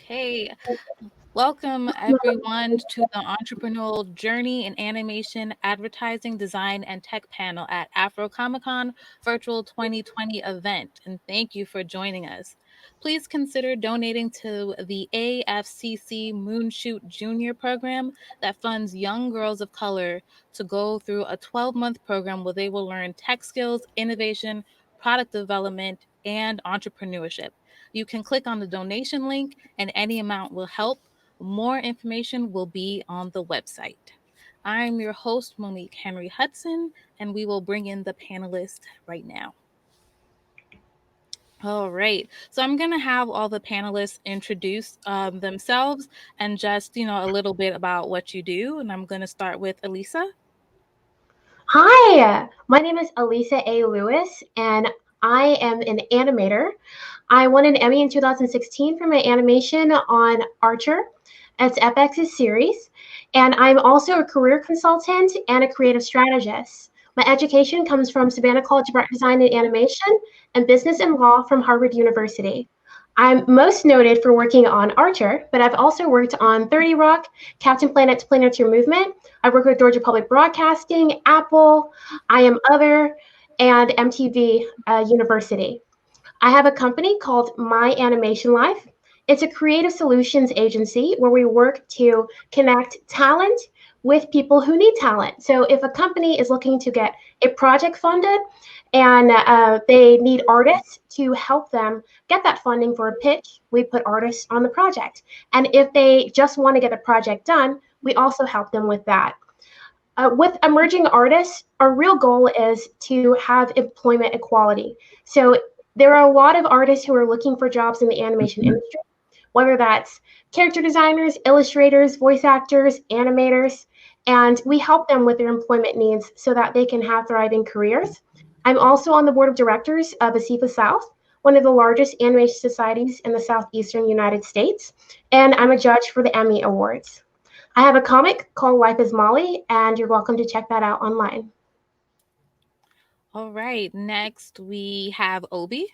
Okay, welcome everyone to the Entrepreneurial Journey in Animation, Advertising, Design, and Tech panel at Afro Comic-Con Virtual 2020 event, and thank you for joining us. Please consider donating to the AFCC Moonshoot Junior program that funds young girls of color to go through a 12-month program where they will learn tech skills, innovation, product development, and entrepreneurship. You can click on the donation link and any amount will help. More information will be on the website. I'm your host, Monique Henry Hudson, and we will bring in the panelists right now. All right. So I'm going to have all the panelists introduce themselves and just, a little bit about what you do. And I'm going to start with Elisa. Hi, my name is Elisa A. Lewis, and I am an animator. I won an Emmy in 2016 for my animation on Archer. It's FX's series. And I'm also a career consultant and a creative strategist. My education comes from Savannah College of Art Design and Animation and Business and Law from Harvard University. I'm most noted for working on Archer, but I've also worked on 30 Rock, Captain Planet's Planetary Movement. I work with Georgia Public Broadcasting, Apple, I Am Other, and MTV University. I have a company called My Animation Life. It's a creative solutions agency where we work to connect talent with people who need talent. So if a company is looking to get a project funded and they need artists to help them get that funding for a pitch, we put artists on the project. And if they just want to get a project done, we also help them with that. With emerging artists, our real goal is to have employment equality. So there are a lot of artists who are looking for jobs in the animation industry, whether that's character designers, illustrators, voice actors, animators, and we help them with their employment needs so that they can have thriving careers. I'm also on the board of directors of ASIFA South, one of the largest animation societies in the southeastern United States, and I'm a judge for the Emmy Awards. I have a comic called Life is Molly, and you're welcome to check that out online. All right, next we have Obi.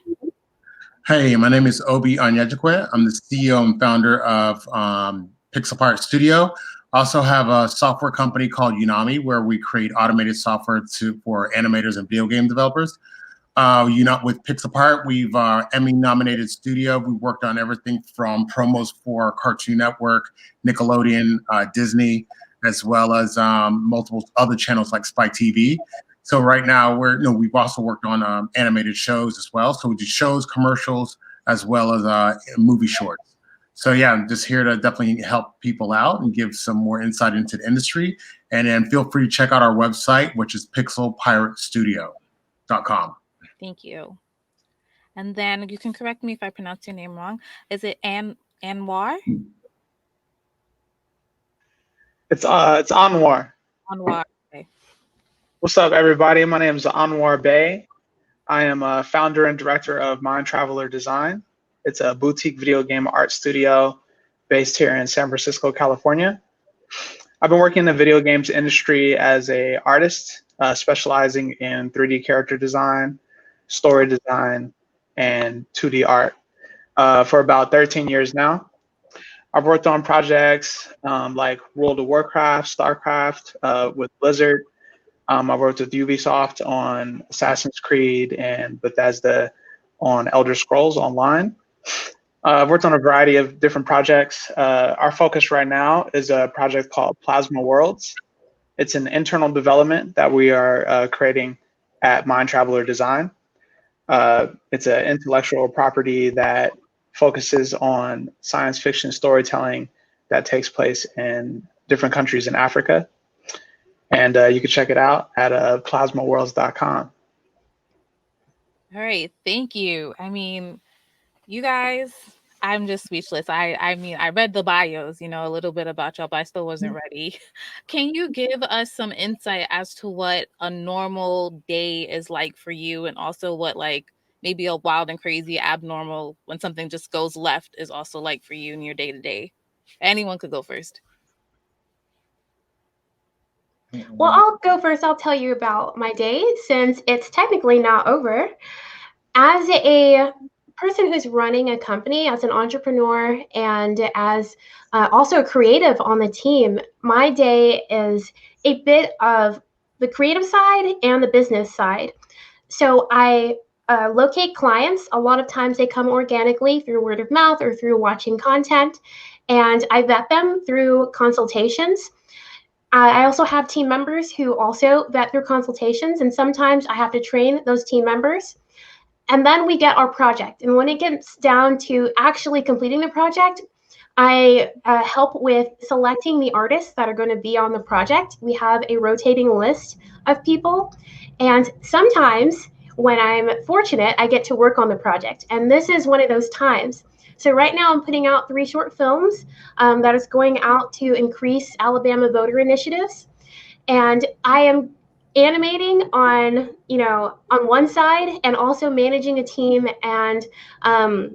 Hey, my name is Obi Onyejikwe. I'm the CEO and founder of Pixel Part Studio. Also have a software company called Unami, where we create automated software for animators and video game developers. With Pixelpart, we've Emmy-nominated studio. We worked on everything from promos for Cartoon Network, Nickelodeon, Disney, as well as multiple other channels like Spike TV. So right now we've also worked on animated shows as well. So we do shows, commercials, as well as movie shorts. So yeah, I'm just here to definitely help people out and give some more insight into the industry. And then feel free to check out our website, which is pixelpiratestudio.com. Thank you. And then you can correct me if I pronounce your name wrong. Is it Anwar? It's Anwar. Anwar. Okay. What's up, everybody? My name is Anwar Bey. I am a founder and director of Mind Traveler Design. It's a boutique video game art studio based here in San Francisco, California. I've been working in the video games industry as an artist, specializing in 3D character design, story design, and 2D art for about 13 years now. I've worked on projects like World of Warcraft, StarCraft with Blizzard. I've worked with Ubisoft on Assassin's Creed and Bethesda on Elder Scrolls Online. I've worked on a variety of different projects. Our focus right now is a project called Plasma Worlds. It's an internal development that we are creating at Mind Traveler Design. It's an intellectual property that focuses on science fiction storytelling that takes place in different countries in Africa. And you can check it out at plasmaworlds.com. All right. Thank you. I mean, you guys, I'm just speechless. I mean, I read the bios, a little bit about y'all, but I still wasn't ready. Can you give us some insight as to what a normal day is like for you, and also what maybe a wild and crazy abnormal when something just goes left is also like for you in your day to day? Anyone could go first. Well, I'll go first. I'll tell you about my day since it's technically not over. As a person who's running a company, as an entrepreneur, and as also a creative on the team, my day is a bit of the creative side and the business side. So I locate clients. A lot of times they come organically through word of mouth or through watching content, and I vet them through consultations. I also have team members who also vet through consultations, and sometimes I have to train those team members. And then we get our project. And when it gets down to actually completing the project, I help with selecting the artists that are going to be on the project. We have a rotating list of people. And sometimes, when I'm fortunate, I get to work on the project. And this is one of those times. So right now I'm putting out 3 short films that is going out to increase Alabama voter initiatives. And I am animating on one side, and also managing a team and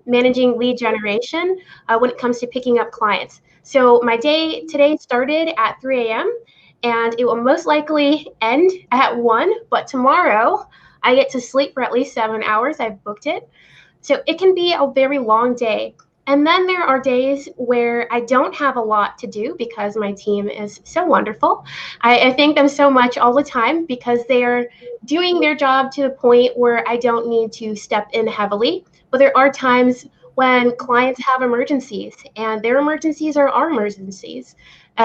managing lead generation when it comes to picking up clients. So my day today started at 3 a.m. and it will most likely end at 1, but tomorrow I get to sleep for at least 7 hours. I've booked it. So it can be a very long day. And then there are days where I don't have a lot to do because my team is so wonderful. I thank them so much all the time because they are doing their job to the point where I don't need to step in heavily. But there are times when clients have emergencies, and their emergencies are our emergencies.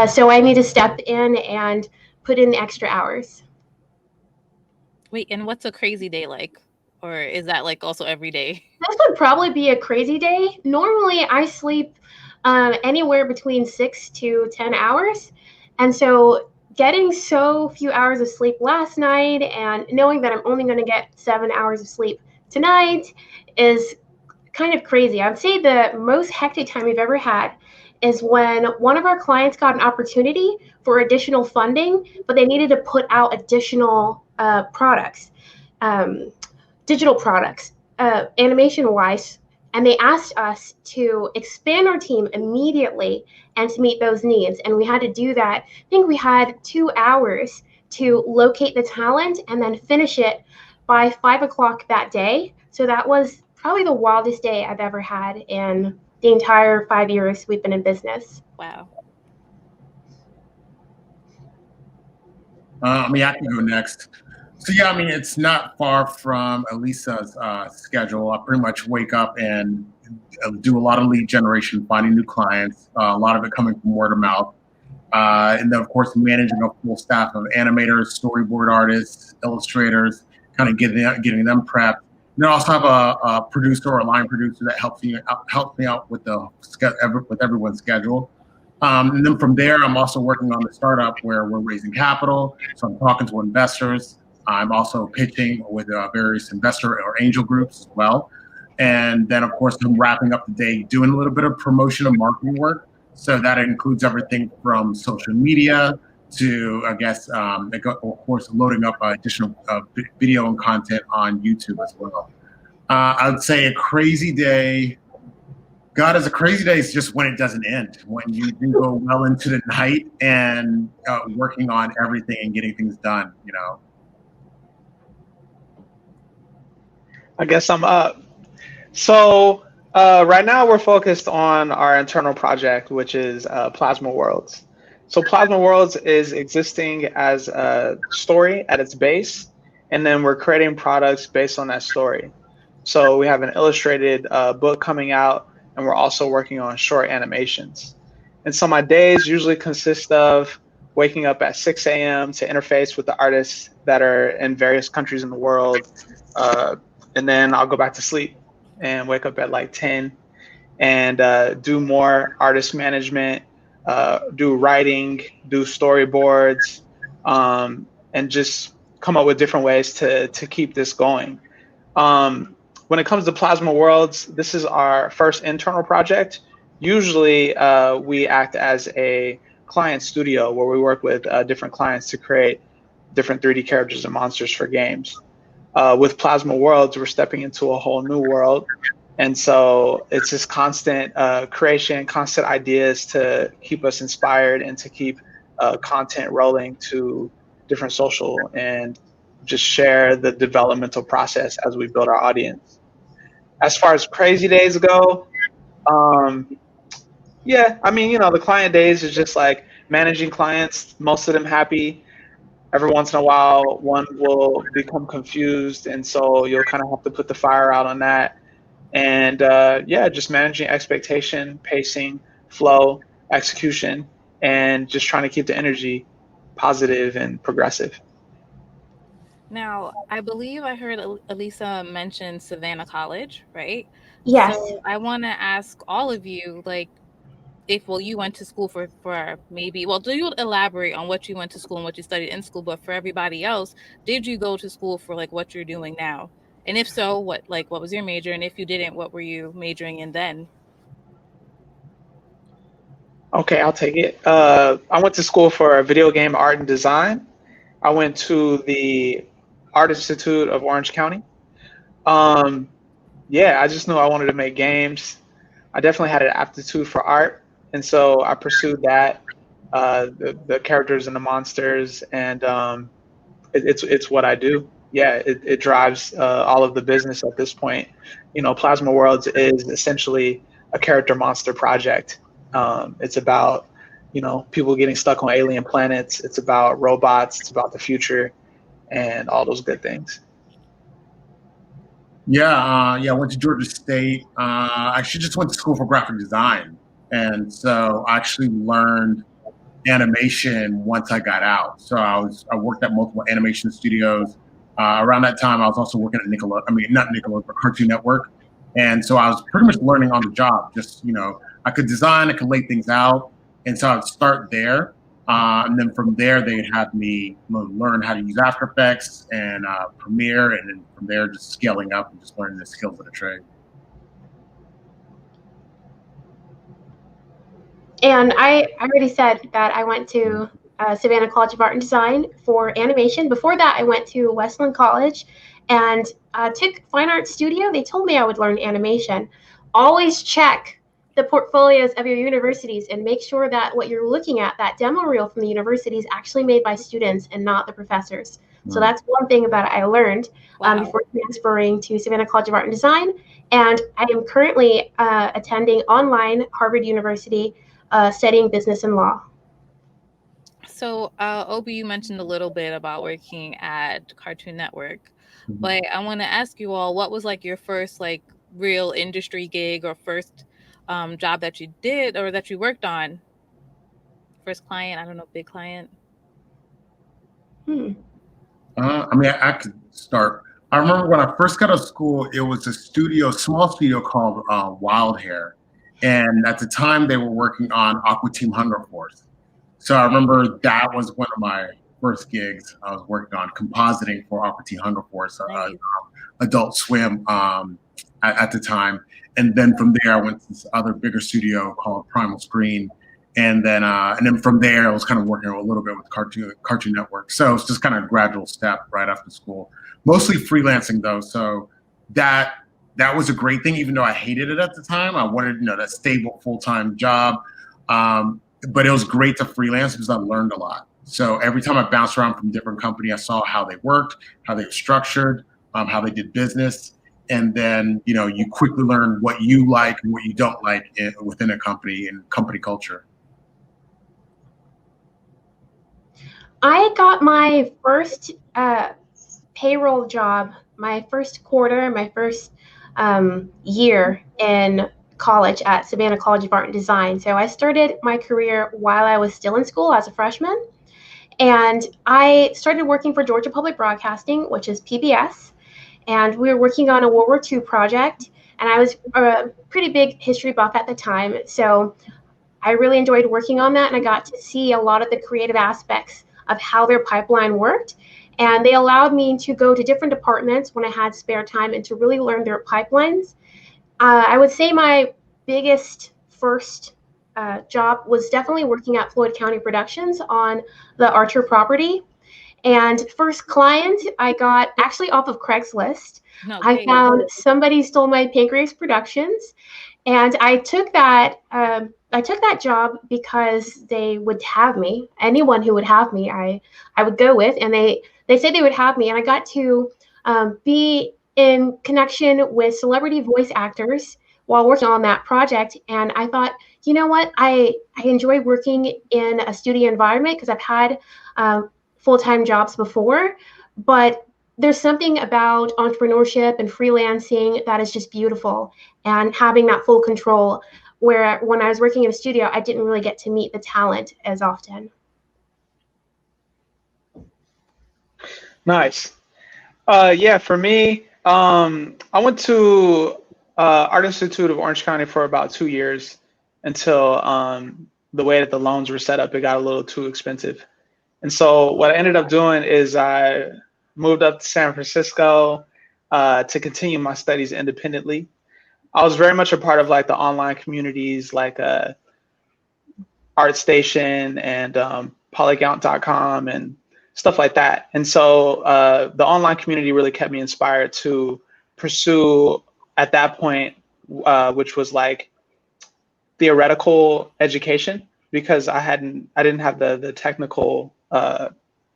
So I need to step in and put in the extra hours. Wait, and what's a crazy day like? Or is that like also every day? This would probably be a crazy day. Normally, I sleep anywhere between 6 to 10 hours. And so getting so few hours of sleep last night and knowing that I'm only going to get 7 hours of sleep tonight is kind of crazy. I'd say the most hectic time we've ever had is when one of our clients got an opportunity for additional funding, but they needed to put out additional products. Digital products, animation wise, and they asked us to expand our team immediately and to meet those needs. And we had to do that. I think we had 2 hours to locate the talent and then finish it by 5 o'clock that day. So that was probably the wildest day I've ever had in the entire 5 years we've been in business. Wow. I can go next. So yeah, it's not far from Elisa's schedule. I pretty much wake up and do a lot of lead generation, finding new clients, a lot of it coming from word of mouth. And then of course, managing a full staff of animators, storyboard artists, illustrators, kind of getting them prepped. And then I also have a producer or a line producer that helps me out with with everyone's schedule. And then from there, I'm also working on the startup where we're raising capital. So I'm talking to investors. I'm also pitching with various investor or angel groups as well. And then, of course, I'm wrapping up the day doing a little bit of promotion and marketing work. So that includes everything from social media to, of course, loading up additional video and content on YouTube as well. I would say a crazy day. God, is a crazy day is just when it doesn't end, when you do go well into the night and working on everything and getting things done, I guess I'm up. So right now we're focused on our internal project, which is Plasma Worlds. So Plasma Worlds is existing as a story at its base, and then we're creating products based on that story. So we have an illustrated book coming out, and we're also working on short animations. And so my days usually consist of waking up at 6 a.m. to interface with the artists that are in various countries in the world. And then I'll go back to sleep and wake up at like 10 and do more artist management, do writing, do storyboards, and just come up with different ways to keep this going. When it comes to Plasma Worlds, this is our first internal project. Usually we act as a client studio where we work with different clients to create different 3D characters and monsters for games. With Plasma Worlds, we're stepping into a whole new world. And so it's this constant creation, constant ideas to keep us inspired and to keep content rolling to different social and just share the developmental process as we build our audience. As far as crazy days go, yeah, I mean, the client days is just like managing clients, most of them happy. Every once in a while, one will become confused, and so you'll kind of have to put the fire out on that. And yeah, just managing expectation, pacing, flow, execution, and just trying to keep the energy positive and progressive. Now, I believe I heard Elisa mention Savannah College, right? Yes. So I want to ask all of you, like, if you went to school for maybe, well, do you elaborate on what you went to school and what you studied in school? But for everybody else, did you go to school for like what you're doing now? And if so, what was your major? And if you didn't, what were you majoring in then? Okay, I'll take it. I went to school for video game art and design. I went to the Art Institute of Orange County. Um, yeah, I just knew I wanted to make games. I definitely had an aptitude for art, and so I pursued that. The characters and the monsters, and it's what I do. Yeah, it drives all of the business at this point. Plasma Worlds is essentially a character monster project. It's about people getting stuck on alien planets. It's about robots. It's about the future and all those good things. Yeah, I went to Georgia State. I actually just went to school for graphic design, and so I actually learned animation once I got out. So I worked at multiple animation studios. Around that time, I was also working at Nickelodeon. I mean, not Nickelodeon, but Cartoon Network. And so I was pretty much learning on the job. Just I could design, I could lay things out, and so I'd start there. And then from there, they'd have me learn how to use After Effects and Premiere, and then from there, just scaling up and just learning the skills of the trade. And I already said that I went to Savannah College of Art and Design for animation. Before that, I went to Westland College and took Fine Art Studio. They told me I would learn animation. Always check the portfolios of your universities and make sure that what you're looking at, that demo reel from the university, is actually made by students and not the professors. So that's one thing that I learned before transferring to Savannah College of Art and Design. And I am currently attending online Harvard University, studying business and law. So, Obi, you mentioned a little bit about working at Cartoon Network, but I want to ask you all, what was like your first like real industry gig or first job that you did or that you worked on? First client, I don't know, big client. I mean, I could start. I remember when I first got out of school, it was a small studio called Wild Hair. And at the time, they were working on Aqua Team Hunger Force. So I remember that was one of my first gigs. I was working on compositing for Aqua Team Hunger Force, Nice. Adult Swim at the time. And then from there, I went to this other bigger studio called Primal Screen. And then from there, I was kind of working a little bit with Cartoon Network. So it's just kind of a gradual step right after school. Mostly freelancing though, so that was a great thing. Even though I hated it at the time, I wanted that stable full-time job. But it was great to freelance because I learned a lot. So every time I bounced around from different company, I saw how they worked, how they were structured, how they did business. And then, you quickly learn what you like and what you don't like within a company and company culture. I got my first payroll job, my first quarter, my first year in college at Savannah College of Art and Design. So I started my career while I was still in school as a freshman. And I started working for Georgia Public Broadcasting, which is PBS. And we were working on a World War II project. And I was a pretty big history buff at the time. So I really enjoyed working on that. And I got to see a lot of the creative aspects of how their pipeline worked. And they allowed me to go to different departments when I had spare time and to really learn their pipelines. I would say my biggest first job was definitely working at Floyd County Productions on the Archer property. And first client I got actually off of Craigslist. Okay. I found somebody stole my Pancreas Productions, and I took that job because they would have me. Anyone who would have me, I would go with, and they said they would have me, and I got to be in connection with celebrity voice actors while working on that project. And I thought, you know what, I enjoy working in a studio environment because I've had full-time jobs before, but there's something about entrepreneurship and freelancing that is just beautiful, and having that full control, where when I was working in a studio, I didn't really get to meet the talent as often. Nice. Yeah, for me, I went to Art Institute of Orange County for about 2 years until the way that the loans were set up, it got a little too expensive. And so what I ended up doing is I moved up to San Francisco to continue my studies independently. I was very much a part of like the online communities like ArtStation and Polygon.com and stuff like that. And so the online community really kept me inspired to pursue at that point, which was like theoretical education, because I didn't have the technical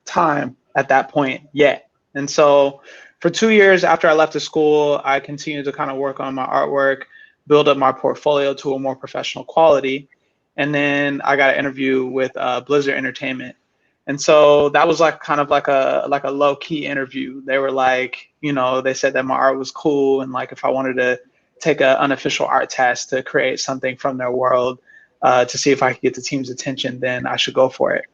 time at that point yet. And so for 2 years after I left the school, I continued to kind of work on my artwork, build up my portfolio to a more professional quality. And then I got an interview with Blizzard Entertainment. And so that was like kind of like a low key interview. They were like, you know, they said that my art was cool, and like if I wanted to take an unofficial art test to create something from their world to see if I could get the team's attention, then I should go for it.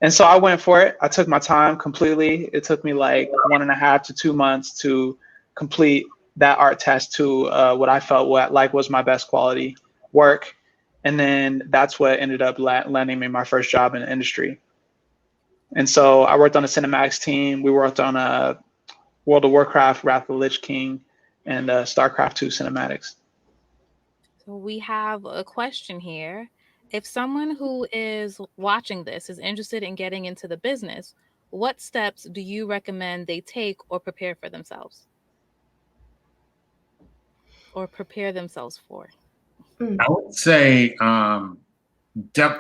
And so I went for it. I took my time completely. It took me like 1.5 to 2 months to complete that art test to what I felt like was my best quality work. And then that's what ended up landing me my first job in the industry. And so I worked on a cinematics team. We worked on World of Warcraft, Wrath of the Lich King, and StarCraft 2 cinematics. So we have a question here. If someone who is watching this is interested in getting into the business, what steps do you recommend they take or prepare for themselves? Or prepare themselves for? I would say,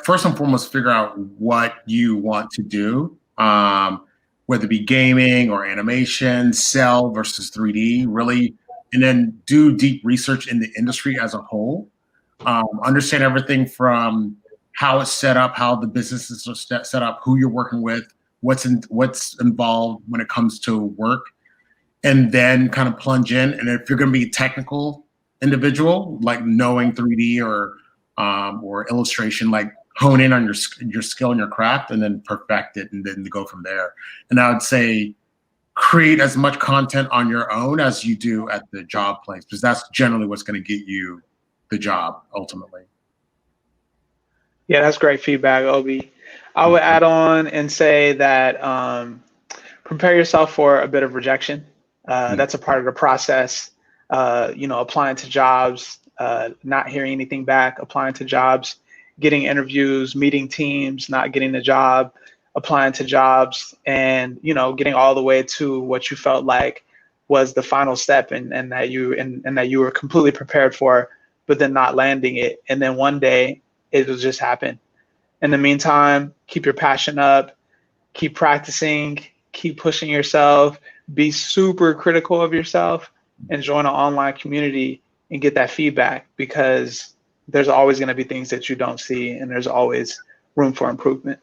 first and foremost, figure out what you want to do, whether it be gaming or animation, cell versus 3D, really, and then do deep research in the industry as a whole. Understand everything from how it's set up, how the businesses are set up, who you're working with, what's involved when it comes to work, and then kind of plunge in. And if you're going to be a technical individual, like knowing 3D or illustration, like hone in on your skill and your craft, and then perfect it, and then go from there. And I would say create as much content on your own as you do at the job place, because that's generally what's going to get you the job ultimately. Yeah, that's great feedback, Obi. I would add on and say that prepare yourself for a bit of rejection. That's a part of the process. Applying to jobs, not hearing anything back, applying to jobs, getting interviews, meeting teams, not getting the job, applying to jobs, and getting all the way to what you felt like was the final step, and that you were completely prepared for, but then not landing it. And then one day it will just happen. In the meantime, keep your passion up, keep practicing, keep pushing yourself, be super critical of yourself, and join an online community and get that feedback, because there's always going to be things that you don't see, and there's always room for improvement.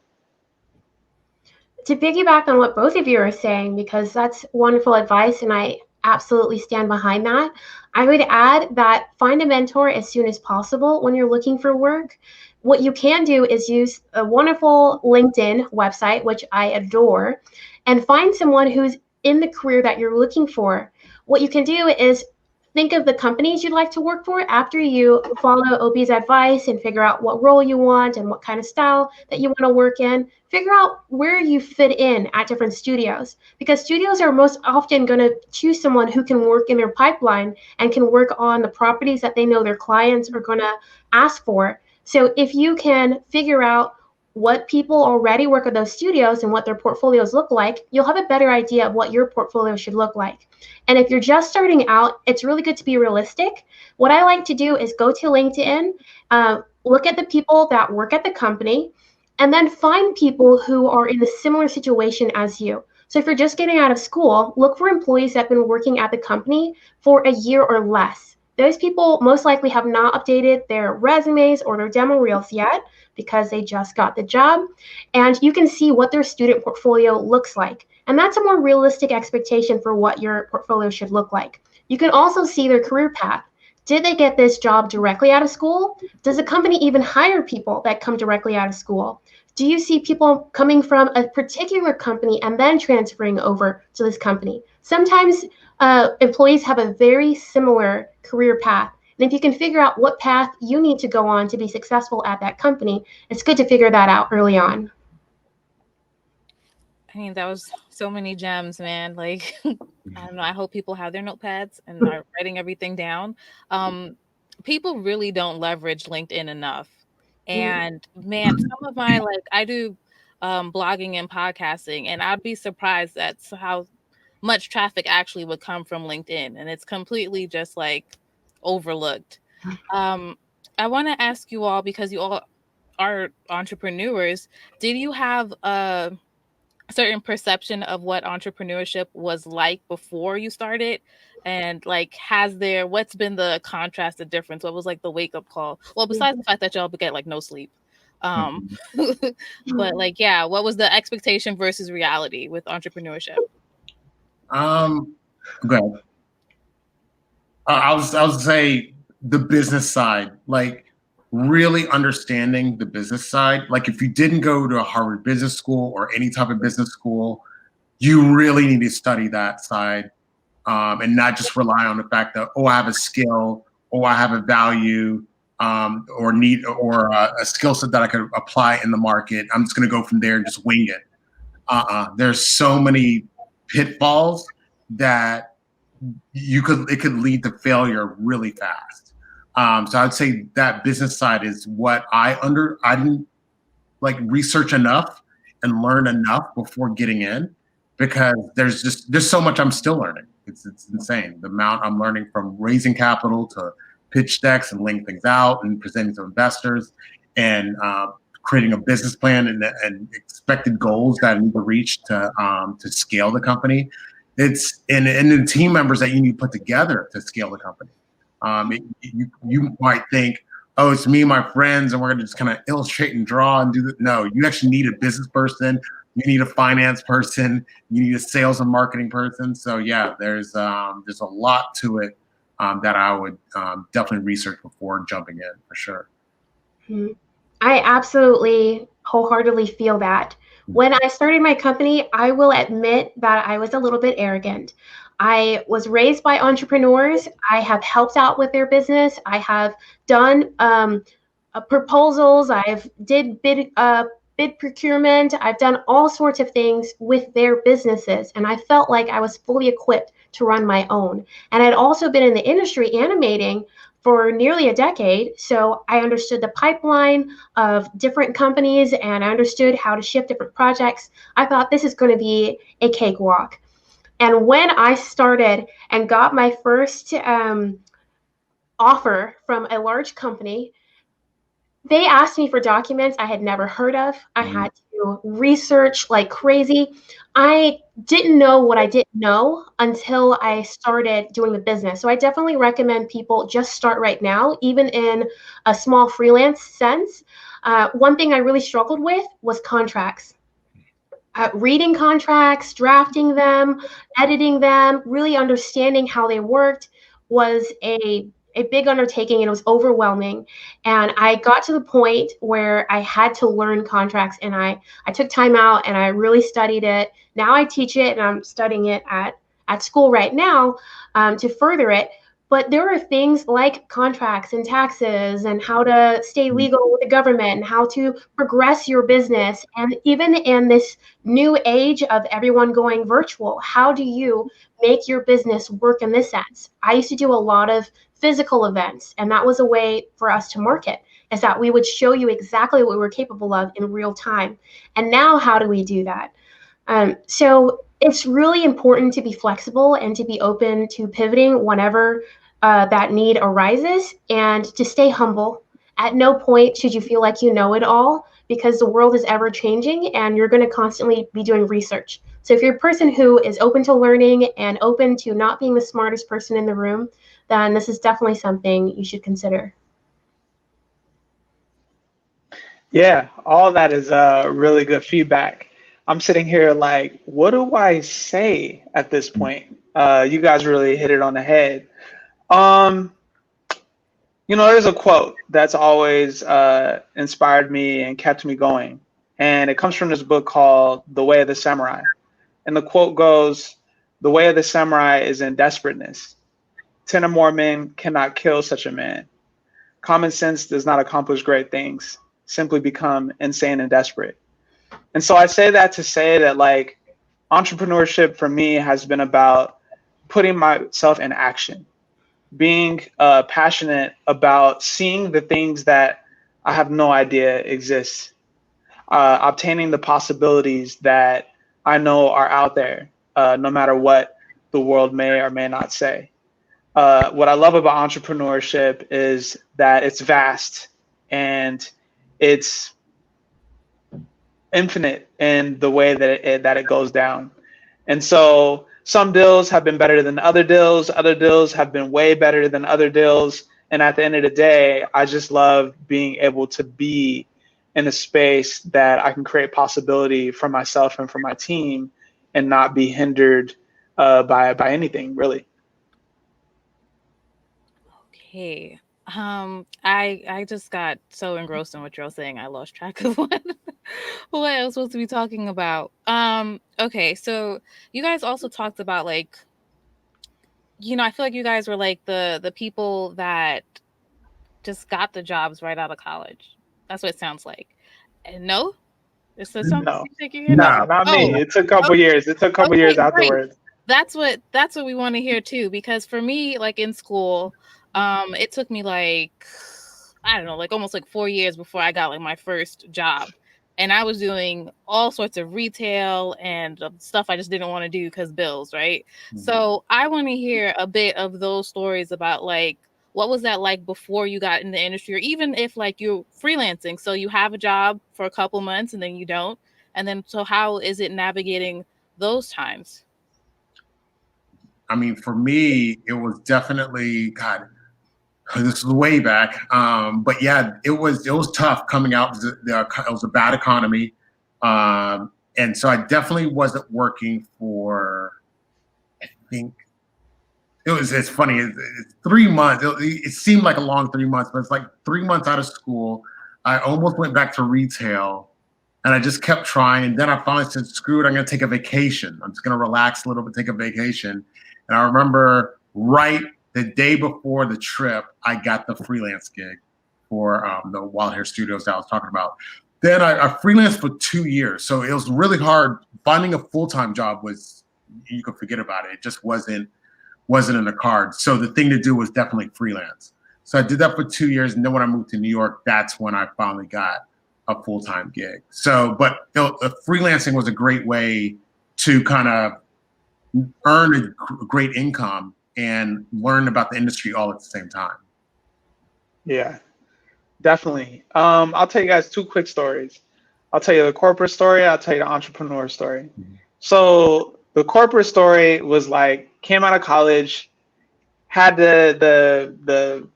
To piggyback on what both of you are saying, because that's wonderful advice, and I absolutely stand behind that, I would add that find a mentor as soon as possible when you're looking for work. What you can do is use a wonderful LinkedIn website, which I adore, and find someone who's in the career that you're looking for. What you can do is think of the companies you'd like to work for after you follow Obi's advice and figure out what role you want and what kind of style that you want to work in. Figure out where you fit in at different studios, because studios are most often going to choose someone who can work in their pipeline and can work on the properties that they know their clients are going to ask for. So if you can figure out what people already work at those studios and what their portfolios look like, you'll have a better idea of what your portfolio should look like. And if you're just starting out, it's really good to be realistic. What I like to do is go to LinkedIn, look at the people that work at the company, and then find people who are in a similar situation as you. So if you're just getting out of school, look for employees that have been working at the company for a year or less. Those people most likely have not updated their resumes or their demo reels yet because they just got the job. And you can see what their student portfolio looks like. And that's a more realistic expectation for what your portfolio should look like. You can also see their career path. Did they get this job directly out of school? Does the company even hire people that come directly out of school? Do you see people coming from a particular company and then transferring over to this company? Sometimes employees have a very similar career path. And if you can figure out what path you need to go on to be successful at that company, it's good to figure that out early on. I mean, that was so many gems, man. Like, I don't know. I hope people have their notepads and are writing everything down. People really don't leverage LinkedIn enough. And man, some of my, like, I do blogging and podcasting, and I'd be surprised at how much traffic actually would come from LinkedIn. And it's completely just like overlooked. I want to ask you all, because you all are entrepreneurs, did you have a certain perception of what entrepreneurship was like before you started? And like, what's been the contrast, the difference? What was like the wake up call? Well, besides the fact that y'all get like no sleep. But like, yeah, what was the expectation versus reality with entrepreneurship? Okay. I was say the business side, like really understanding the business side. Like if you didn't go to a Harvard Business School or any type of business school, you really need to study that side, and not just rely on the fact that, oh, I have a skill, or I have a value, or need, or a skill set that I could apply in the market. I'm just going to go from there and just wing it. There's so many pitfalls that it could lead to failure really fast. So I'd say that business side is what I didn't like research enough and learn enough before getting in, because there's so much I'm still learning. It's insane the amount I'm learning, from raising capital to pitch decks and laying things out and presenting to investors, and creating a business plan and expected goals that I need to reach to scale the company. It's and the team members that you need to put together to scale the company. You might think, oh, it's me and my friends, and we're gonna just kind of illustrate and draw and do that. No, you actually need a business person. You need a finance person. You need a sales and marketing person. So yeah, there's a lot to it that I would definitely research before jumping in, for sure. I absolutely wholeheartedly feel that. When I started my company, I will admit that I was a little bit arrogant. I was raised by entrepreneurs. I have helped out with their business. I have done proposals. I've did bid procurement. I've done all sorts of things with their businesses, and I felt like I was fully equipped to run my own. And I'd also been in the industry animating for nearly a decade, so I understood the pipeline of different companies, and I understood how to ship different projects. I thought this is going to be a cakewalk. And when I started and got my first offer from a large company, they asked me for documents I had never heard of. I had to research like crazy. I didn't know what I didn't know until I started doing the business. So I definitely recommend people just start right now, even in a small freelance sense. One thing I really struggled with was contracts. Reading contracts, drafting them, editing them, really understanding how they worked was a big undertaking, and it was overwhelming. And I got to the point where I had to learn contracts, and I took time out and I really studied it. Now I teach it, and I'm studying it at school right now to further it. But there are things like contracts and taxes and how to stay legal with the government and how to progress your business. And even in this new age of everyone going virtual, how do you make your business work in this sense? I used to do a lot of physical events, and that was a way for us to market, is that we would show you exactly what we were capable of in real time. And now how do we do that? So it's really important to be flexible and to be open to pivoting whenever that need arises, and to stay humble. At no point should you feel like you know it all, because the world is ever changing and you're going to constantly be doing research. So if you're a person who is open to learning and open to not being the smartest person in the room, then this is definitely something you should consider. Yeah, all that is really good feedback. I'm sitting here like, what do I say at this point? You guys really hit it on the head. Um, there's a quote that's always inspired me and kept me going, and it comes from this book called The Way of the Samurai. And the quote goes, "The way of the samurai is in desperateness. 10 or more men cannot kill such a man. Common sense does not accomplish great things, simply become insane and desperate." And so I say that to say that, like, entrepreneurship for me has been about putting myself in action, being passionate about seeing the things that I have no idea exist, obtaining the possibilities that I know are out there, no matter what the world may or may not say. What I love about entrepreneurship is that it's vast and it's infinite in the way that it goes down. And so some deals have been better than other deals. Other deals have been way better than other deals. And at the end of the day, I just love being able to be in a space that I can create possibility for myself and for my team and not be hindered by anything, really. Okay. I just got so engrossed in what you're saying, I lost track of what I was supposed to be talking about. Okay, so you guys also talked about, like, I feel like you guys were like the people that just got the jobs right out of college. That's what it sounds like. And no, is there something No, you think you're here? no, No. not Oh, me. It took a couple okay, years. It took a couple years okay, great. afterwards. That's what we want to hear too, because for me, like in school, it took me like, I don't know, like almost like 4 years before I got like my first job. And I was doing all sorts of retail and stuff I just didn't want to do because bills, right? So I want to hear a bit of those stories about, like, what was that like before you got in the industry, or even if like you're freelancing, so you have a job for a couple months and then you don't, and then so how is it navigating those times? I mean, for me, it was definitely, God, this was way back. But yeah, it was tough coming out. It was a bad economy, and so I definitely wasn't working for. I think it's funny. It's 3 months. It seemed like a long 3 months, but it's like 3 months out of school. I almost went back to retail, and I just kept trying. And then I finally said, "Screw it! I'm going to take a vacation. I'm just going to relax a little bit, take a vacation." And I remember right the day before the trip, I got the freelance gig for the Wild Hair Studios that I was talking about. Then I freelanced for 2 years, so it was really hard. Finding a full-time job was, you could forget about it. It just wasn't in the cards. So the thing to do was definitely freelance. So I did that for 2 years, and then when I moved to New York, that's when I finally got a full-time gig. So, but freelancing was a great way to kind of earn a great income and learn about the industry all at the same time. Yeah, definitely. I'll tell you guys two quick stories. I'll tell you the corporate story. I'll tell you the entrepreneur story. So the corporate story was like, came out of college, had the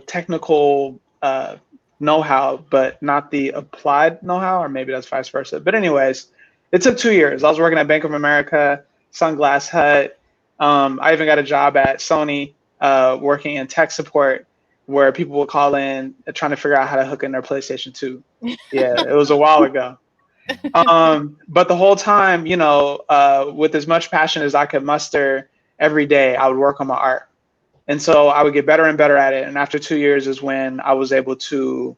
technical know-how, but not the applied know-how, or maybe that's vice versa. But anyways, it took 2 years. I was working at Bank of America, Sunglass Hut. I even got a job at Sony, working in tech support, where people would call in trying to figure out how to hook in their PlayStation 2. Yeah, it was a while ago. But the whole time, with as much passion as I could muster every day, I would work on my art. And so I would get better and better at it. And after 2 years is when I was able to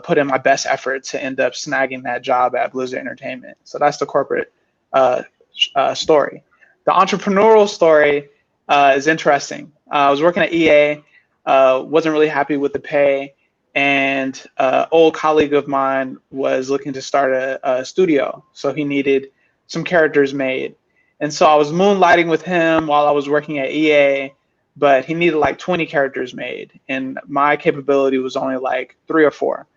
put in my best effort to end up snagging that job at Blizzard Entertainment. So that's the corporate story. The entrepreneurial story is interesting. I was working at EA, wasn't really happy with the pay, and an old colleague of mine was looking to start a studio. So he needed some characters made. And so I was moonlighting with him while I was working at EA, but he needed like 20 characters made, and my capability was only like 3 or 4.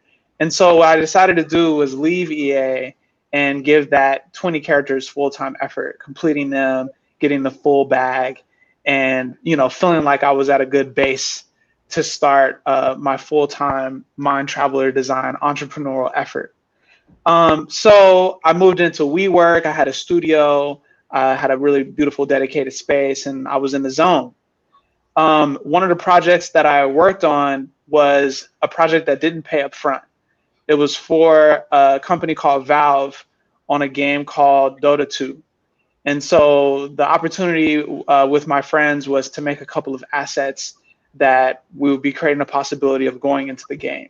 And so what I decided to do was leave EA and give that 20 characters full-time effort, completing them, getting the full bag, and feeling like I was at a good base to start my full-time Mind Traveler Design entrepreneurial effort. So I moved into WeWork. I had a studio. I had a really beautiful dedicated space, and I was in the zone. One of the projects that I worked on was a project that didn't pay up front. It was for a company called Valve on a game called Dota 2. And so the opportunity with my friends was to make a couple of assets that we would be creating a possibility of going into the game.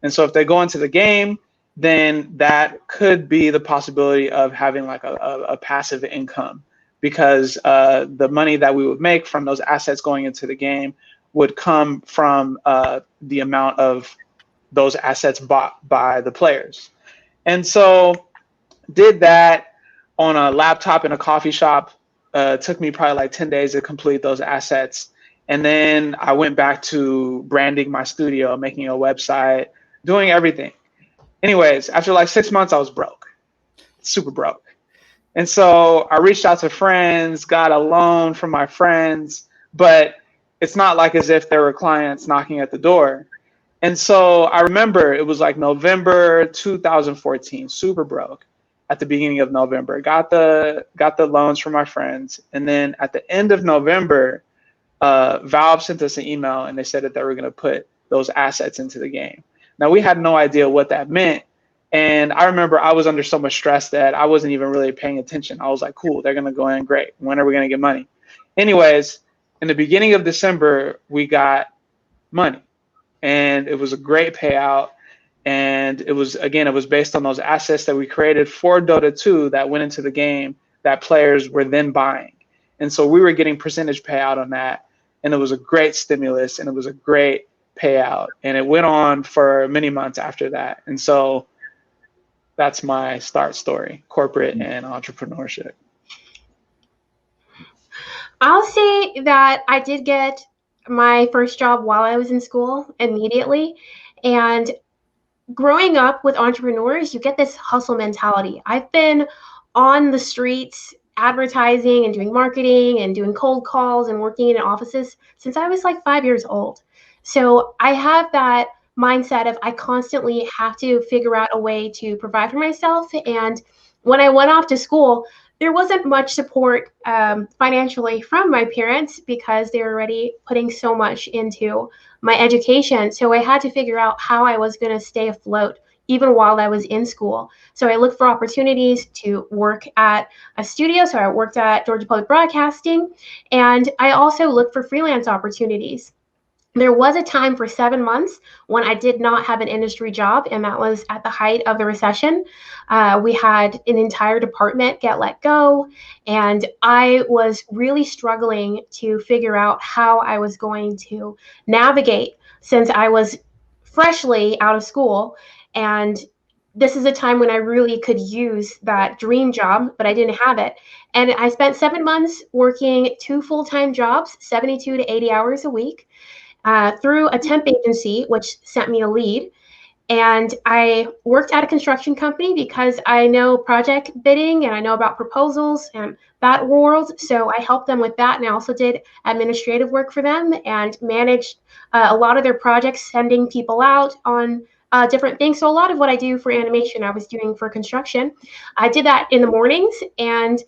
And so if they go into the game, then that could be the possibility of having like a passive income, because the money that we would make from those assets going into the game would come from the amount of those assets bought by the players. And so did that on a laptop in a coffee shop. It took me probably like 10 days to complete those assets. And then I went back to branding my studio, making a website, doing everything. Anyways, after like 6 months, I was broke, super broke. And so I reached out to friends, got a loan from my friends, but it's not like as if there were clients knocking at the door. And so I remember it was like November 2014, super broke at the beginning of November. Got the loans from my friends. And then at the end of November, Valve sent us an email and they said that they were going to put those assets into the game. Now, we had no idea what that meant. And I remember I was under so much stress that I wasn't even really paying attention. I was like, cool, they're going to go in, great. When are we going to get money? Anyways, in the beginning of December, we got money. And it was a great payout. And it was based on those assets that we created for Dota 2 that went into the game that players were then buying. And so we were getting percentage payout on that. And it was a great stimulus and it was a great payout. And it went on for many months after that. And so that's my start story, corporate and entrepreneurship. I'll say that I did get my first job while I was in school immediately. And growing up with entrepreneurs, you get this hustle mentality. I've been on the streets advertising and doing marketing and doing cold calls and working in offices since I was like 5 years old. So I have that mindset of I constantly have to figure out a way to provide for myself. And when I went off to school, there wasn't much support financially from my parents because they were already putting so much into my education. So I had to figure out how I was going to stay afloat even while I was in school. So I looked for opportunities to work at a studio. So I worked at Georgia Public Broadcasting, and I also looked for freelance opportunities. There was a time for 7 months when I did not have an industry job, and that was at the height of the recession. We had an entire department get let go, and I was really struggling to figure out how I was going to navigate since I was freshly out of school. And this is a time when I really could use that dream job, but I didn't have it. And I spent 7 months working 2 full-time jobs, 72 to 80 hours a week. Through a temp agency, which sent me a lead. And I worked at a construction company because I know project bidding and I know about proposals and that world. So I helped them with that. And I also did administrative work for them and managed a lot of their projects, sending people out on different things. So a lot of what I do for animation, I was doing for construction. I did that in the mornings, and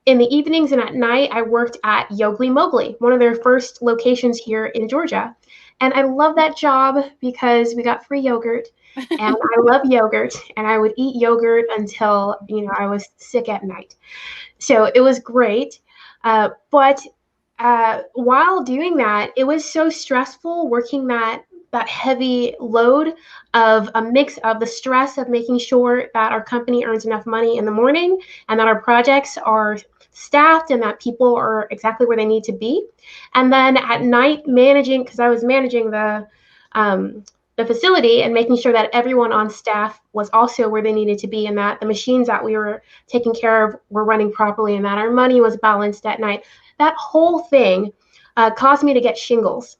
in the evenings and at night, I worked at Yogli Mowgli, one of their first locations here in Georgia. And I love that job because we got free yogurt, and I love yogurt, and I would eat yogurt until, I was sick at night. So it was great. But while doing that, it was so stressful working that heavy load of a mix of the stress of making sure that our company earns enough money in the morning and that our projects are staffed and that people are exactly where they need to be. And then at night managing, because I was managing the facility and making sure that everyone on staff was also where they needed to be and that the machines that we were taking care of were running properly and that our money was balanced at night. That whole thing caused me to get shingles.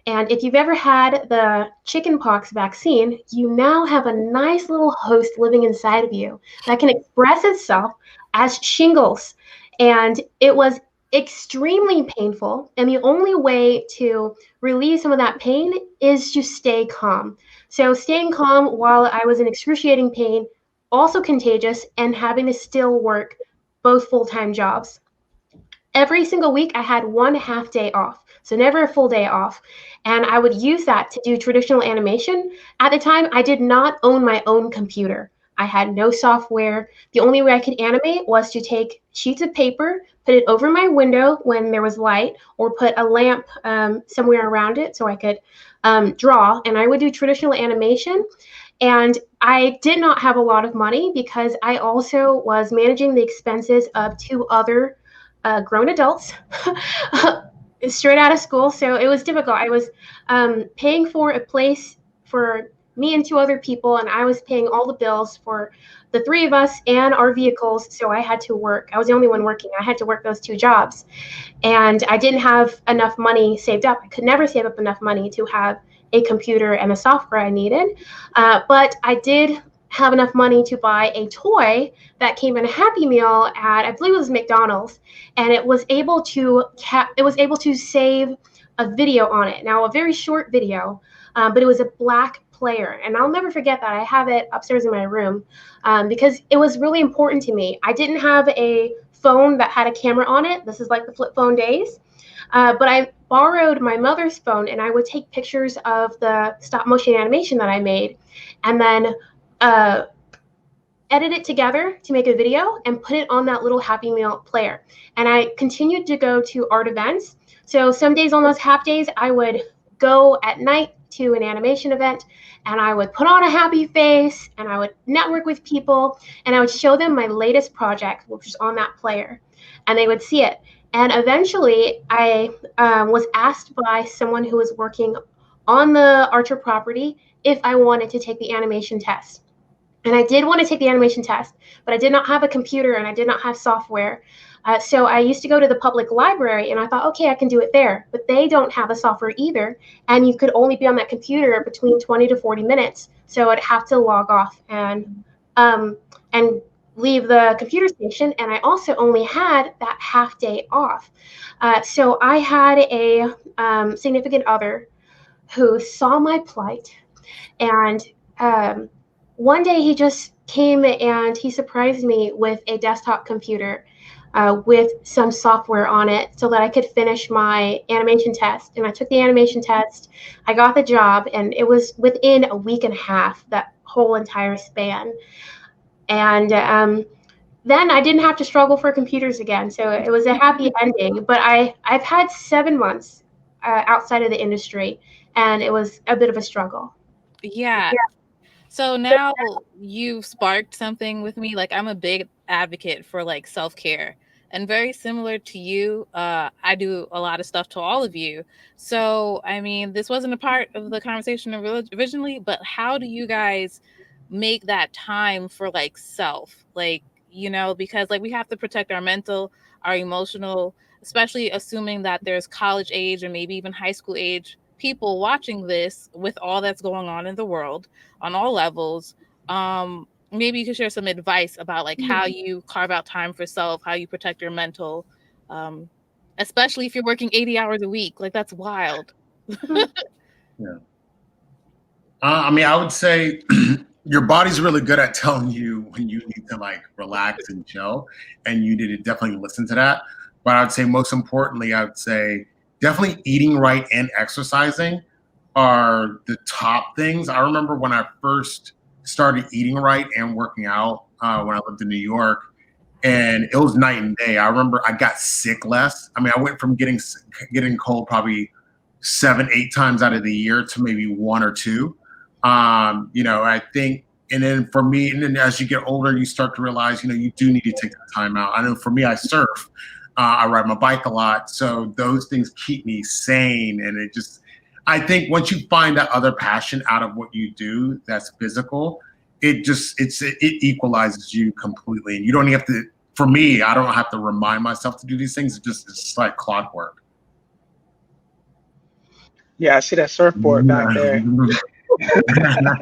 And if you've ever had the chickenpox vaccine, you now have a nice little host living inside of you that can express itself as shingles. And it was extremely painful. And the only way to relieve some of that pain is to stay calm. So staying calm while I was in excruciating pain, also contagious, and having to still work both full-time jobs. Every single week, I had 1 half day off, so never a full day off. And I would use that to do traditional animation. At the time, I did not own my own computer. I had no software. The only way I could animate was to take sheets of paper, put it over my window when there was light, or put a lamp somewhere around it so I could draw. And I would do traditional animation. And I did not have a lot of money because I also was managing the expenses of 2 other grown adults straight out of school. So it was difficult. I was paying for a place for me and 2 other people, and I was paying all the bills for the 3 of us and our vehicles. So I had to work. I was the only one working. I had to work those 2 jobs. And I didn't have enough money saved up. I could never save up enough money to have a computer and the software I needed. But I did have enough money to buy a toy that came in a Happy Meal at, I believe it was McDonald's, and it was able to save a video on it. Now, a very short video, but it was a black player, and I'll never forget that. I have it upstairs in my room because it was really important to me. I didn't have a phone that had a camera on it. This is like the flip phone days. But I borrowed my mother's phone, and I would take pictures of the stop motion animation that I made, and then edit it together to make a video and put it on that little Happy Meal player. And I continued to go to art events. So some days on those half days, I would go at night to an animation event, and I would put on a happy face, and I would network with people, and I would show them my latest project, which was on that player, and they would see it. And eventually, I was asked by someone who was working on the Archer property if I wanted to take the animation test. And I did want to take the animation test, but I did not have a computer and I did not have software. So I used to go to the public library, and I thought, okay, I can do it there. But they don't have a software either, and you could only be on that computer between 20 to 40 minutes. So I'd have to log off and leave the computer station, and I also only had that half day off. So I had a significant other who saw my plight, and one day he just came and he surprised me with a desktop computer with some software on it so that I could finish my animation test. And I took the animation test, I got the job, and it was within a week and a half, that whole entire span. And then I didn't have to struggle for computers again. So it was a happy ending. But I've had 7 months outside of the industry, and it was a bit of a struggle. Yeah. So now you've sparked something with me. Like, I'm a big advocate for like self-care, and very similar to you, I do a lot of stuff to all of you. So, I mean, this wasn't a part of the conversation originally, but how do you guys make that time for like self? Like, you know, because like we have to protect our mental, our emotional, especially assuming that there's college age or maybe even high school age people watching this with all that's going on in the world on all levels. Maybe you could share some advice about like how you carve out time for self, how you protect your mental, especially if you're working 80 hours a week. Like, that's wild. Yeah. I mean, I would say your body's really good at telling you when you need to like relax and chill, and you need to definitely listen to that. But I would say most importantly, I would say definitely eating right and exercising are the top things. I remember when I first started eating right and working out when I lived in New York, and it was night and day. I remember I got sick less. I mean, I went from getting cold probably 7, 8 times out of the year to maybe 1 or 2. You know, I think, and then for me, and then as you get older, you start to realize, you know, you do need to take the time out. I know for me, I surf, I ride my bike a lot. So those things keep me sane. And it just, I think once you find that other passion out of what you do that's physical, it equalizes you completely. And you don't have to, for me, I don't have to remind myself to do these things. It's like clockwork. Yeah, I see that surfboard back there. Yeah.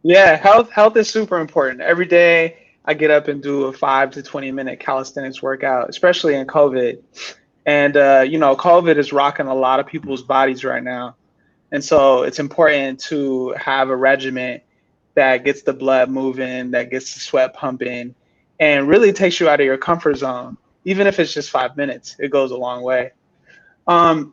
Yeah, health is super important. Every day I get up and do a 5 to 20 minute calisthenics workout, especially in COVID. And COVID is rocking a lot of people's bodies right now. And so it's important to have a regimen that gets the blood moving, that gets the sweat pumping, and really takes you out of your comfort zone. Even if it's just 5 minutes, it goes a long way. Um,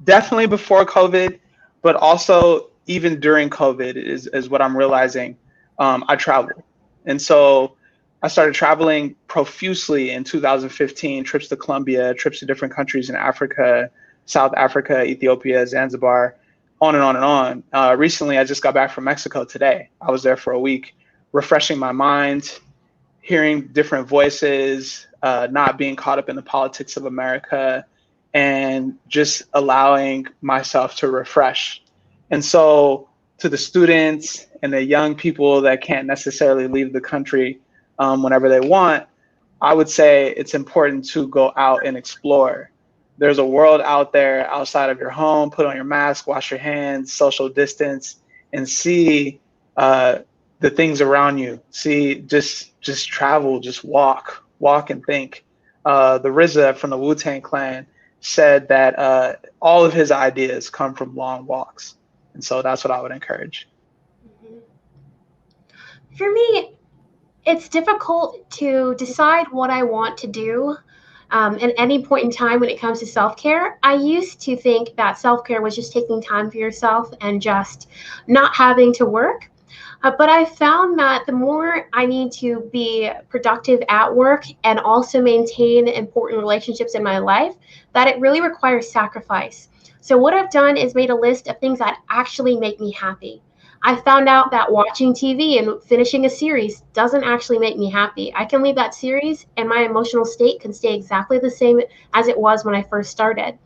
Definitely before COVID, but also even during COVID is what I'm realizing. I travel. And so I started traveling profusely in 2015, trips to Colombia, trips to different countries in Africa, South Africa, Ethiopia, Zanzibar, on and on and on. Recently, I just got back from Mexico today. I was there for a week, refreshing my mind, hearing different voices, not being caught up in the politics of America, and just allowing myself to refresh. And so, to the students and the young people that can't necessarily leave the country whenever they want, I would say it's important to go out and explore. There's a world out there outside of your home. Put on your mask, wash your hands, social distance, and see the things around you. See, just travel, just walk and think. The RZA from the Wu-Tang Clan said that all of his ideas come from long walks, and so that's what I would encourage. For me, it's difficult to decide what I want to do at any point in time when it comes to self-care. I used to think that self-care was just taking time for yourself and just not having to work. But I found that the more I need to be productive at work and also maintain important relationships in my life, that it really requires sacrifice. So what I've done is made a list of things that actually make me happy. I found out that watching TV and finishing a series doesn't actually make me happy. I can leave that series and my emotional state can stay exactly the same as it was when I first started.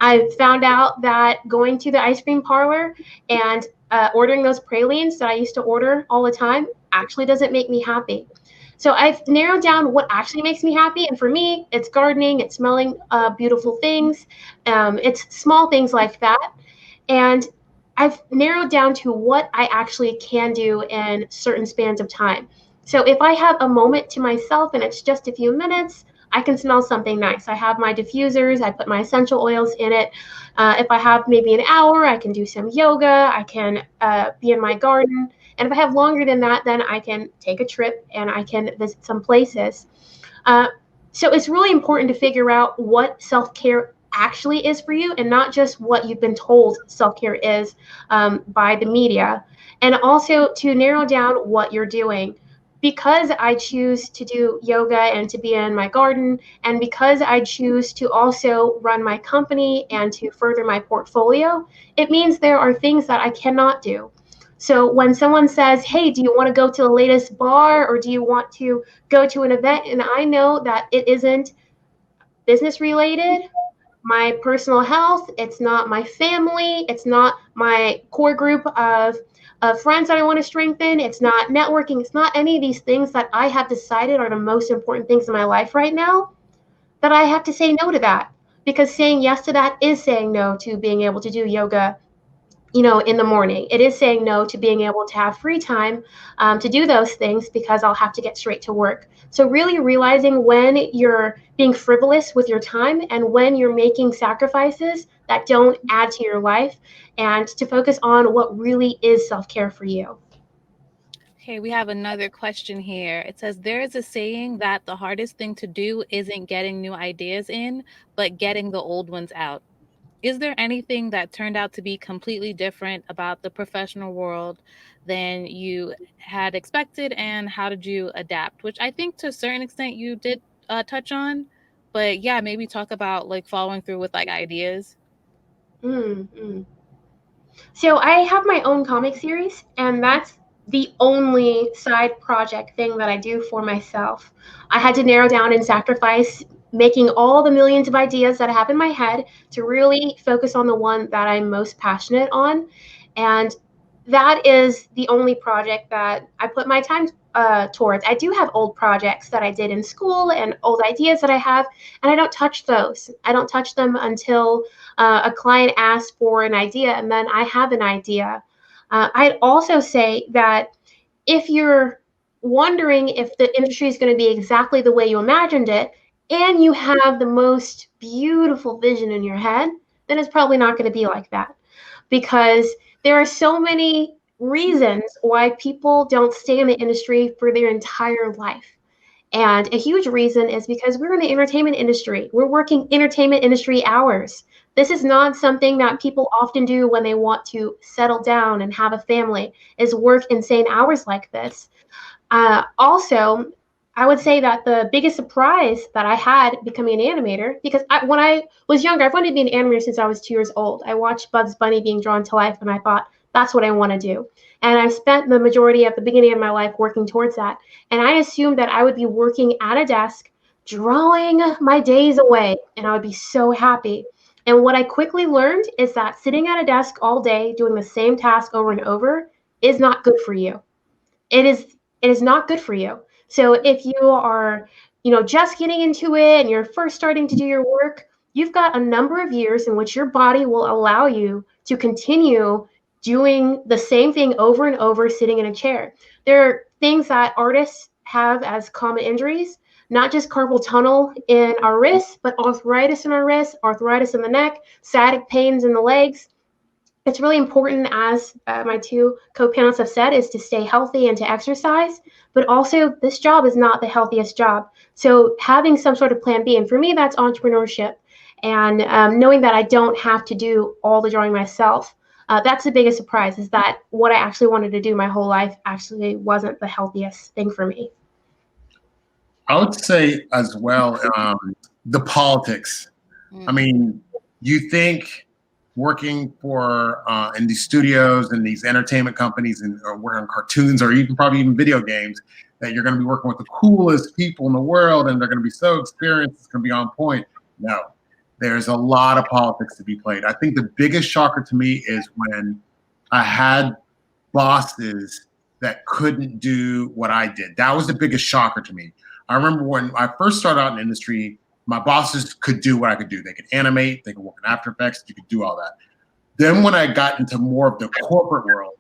I found out that going to the ice cream parlor and ordering those pralines that I used to order all the time actually doesn't make me happy. So I've narrowed down what actually makes me happy. And for me, it's gardening, it's smelling beautiful things, it's small things like that. And I've narrowed down to what I actually can do in certain spans of time. So if I have a moment to myself and it's just a few minutes, I can smell something nice. I have my diffusers, I put my essential oils in it. If I have maybe an hour, I can do some yoga, I can be in my garden. And if I have longer than that, then I can take a trip and I can visit some places. So it's really important to figure out what self-care actually is for you and not just what you've been told self-care is by the media. And also to narrow down what you're doing. Because I choose to do yoga and to be in my garden, and because I choose to also run my company and to further my portfolio, it means there are things that I cannot do. So when someone says, hey, do you want to go to the latest bar or do you want to go to an event? And I know that it isn't business related, my personal health, it's not my family, it's not my core group of friends that I want to strengthen, it's not networking, it's not any of these things that I have decided are the most important things in my life right now, that I have to say no to that. Because saying yes to that is saying no to being able to do yoga, in the morning. It is saying no to being able to have free time to do those things because I'll have to get straight to work. So really realizing when you're being frivolous with your time and when you're making sacrifices that don't add to your life, and to focus on what really is self-care for you. Okay, we have another question here. It says, there is a saying that the hardest thing to do isn't getting new ideas in, but getting the old ones out. Is there anything that turned out to be completely different about the professional world than you had expected, and how did you adapt? Which I think to a certain extent you did touch on, but yeah, maybe talk about like following through with like ideas. Mm-hmm. So I have my own comic series, and that's the only side project thing that I do for myself. I had to narrow down and sacrifice making all the millions of ideas that I have in my head to really focus on the one that I'm most passionate on. And that is the only project that I put my time towards. I do have old projects that I did in school and old ideas that I have, and I don't touch those. I don't touch them until a client asks for an idea, and then I have an idea. I'd also say that if you're wondering if the industry is going to be exactly the way you imagined it, and you have the most beautiful vision in your head, then it's probably not going to be like that, because there are so many reasons why people don't stay in the industry for their entire life. And a huge reason is because we're in the entertainment industry. We're working entertainment industry hours. This is not something that people often do when they want to settle down and have a family, is work insane hours like this. Also, I would say that the biggest surprise that I had becoming an animator, because when I was younger, I've wanted to be an animator since I was 2 years old. I watched Bugs Bunny being drawn to life, and I thought, that's what I want to do. And I spent the majority of the beginning of my life working towards that. And I assumed that I would be working at a desk, drawing my days away, and I would be so happy. And what I quickly learned is that sitting at a desk all day, doing the same task over and over, is not good for you. It is not good for you. So if you are, just getting into it and you're first starting to do your work, you've got a number of years in which your body will allow you to continue doing the same thing over and over, sitting in a chair. There are things that artists have as common injuries, not just carpal tunnel in our wrists, but arthritis in our wrists, arthritis in the neck, sciatic pains in the legs. It's really important, as my two co-panelists have said, is to stay healthy and to exercise, but also this job is not the healthiest job. So having some sort of plan B, and for me, that's entrepreneurship. And knowing that I don't have to do all the drawing myself, that's the biggest surprise, is that what I actually wanted to do my whole life actually wasn't the healthiest thing for me. I would say as well, the politics. I mean, you think working for in these studios and these entertainment companies and or working on cartoons or even probably even video games, that you're going to be working with the coolest people in the world and they're going to be so experienced, it's going to be on point. No, there's a lot of politics to be played. I think the biggest shocker to me is when I had bosses that couldn't do what I did. That was the biggest shocker to me. I remember when I first started out in the industry, my bosses could do what I could do. They could animate, they could work in After Effects, you could do all that. Then when I got into more of the corporate world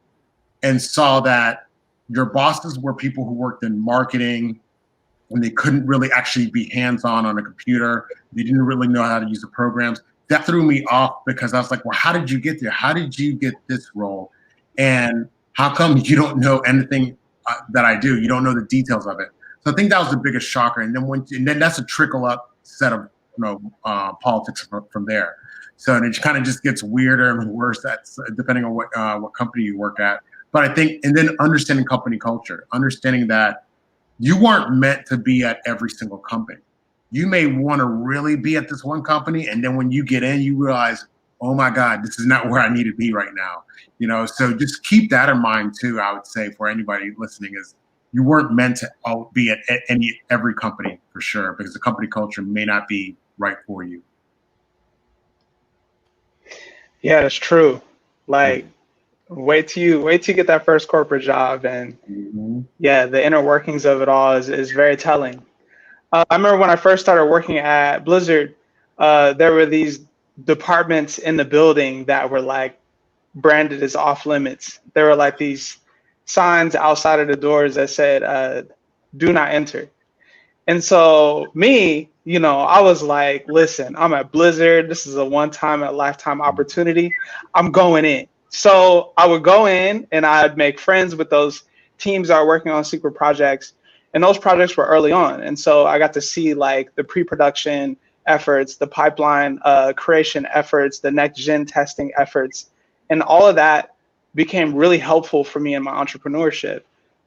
and saw that your bosses were people who worked in marketing and they couldn't really actually be hands-on on a computer, they didn't really know how to use the programs, that threw me off, because I was like, well, how did you get there? How did you get this role? And how come you don't know anything that I do? You don't know the details of it. So I think that was the biggest shocker. And then that's a trickle up set of politics from there. So it kind of just gets weirder and worse. That's depending on what company you work at. But I think, and then understanding company culture, understanding that you weren't meant to be at every single company. You may want to really be at this one company, and then when you get in, you realize, oh my God, this is not where I need to be right now. So just keep that in mind too. I would say for anybody listening, is you weren't meant to be at every company for sure, because the company culture may not be right for you. Yeah, that's true. Like, wait till you get that first corporate job, and yeah, the inner workings of it all is very telling. I remember when I first started working at Blizzard, there were these departments in the building that were like branded as off limits. There were like these signs outside of the doors that said, do not enter. And so me, I was like, listen, I'm at Blizzard. This is a one-time, a lifetime opportunity. I'm going in. So I would go in and I'd make friends with those teams that are working on secret projects. And those projects were early on. And so I got to see like the pre-production efforts, the pipeline creation efforts, the next gen testing efforts. And all of that became really helpful for me in my entrepreneurship.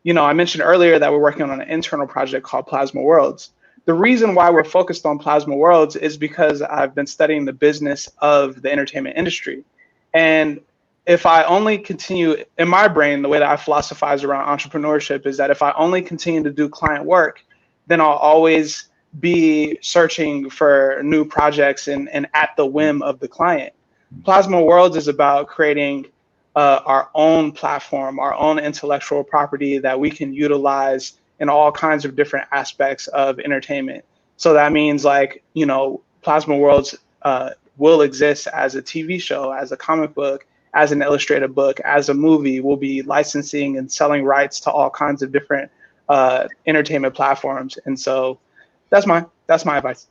I mentioned earlier that we're working on an internal project called Plasma Worlds. The reason why we're focused on Plasma Worlds is because I've been studying the business of the entertainment industry. And if I only continue, in my brain, the way that I philosophize around entrepreneurship is that if I only continue to do client work, then I'll always be searching for new projects and at the whim of the client. Plasma Worlds is about creating our own platform, our own intellectual property that we can utilize in all kinds of different aspects of entertainment. So that means, like, you know, Plasma Worlds will exist as a TV show, as a comic book, as an illustrated book, as a movie. We'll be licensing and selling rights to all kinds of different entertainment platforms. And so that's my advice.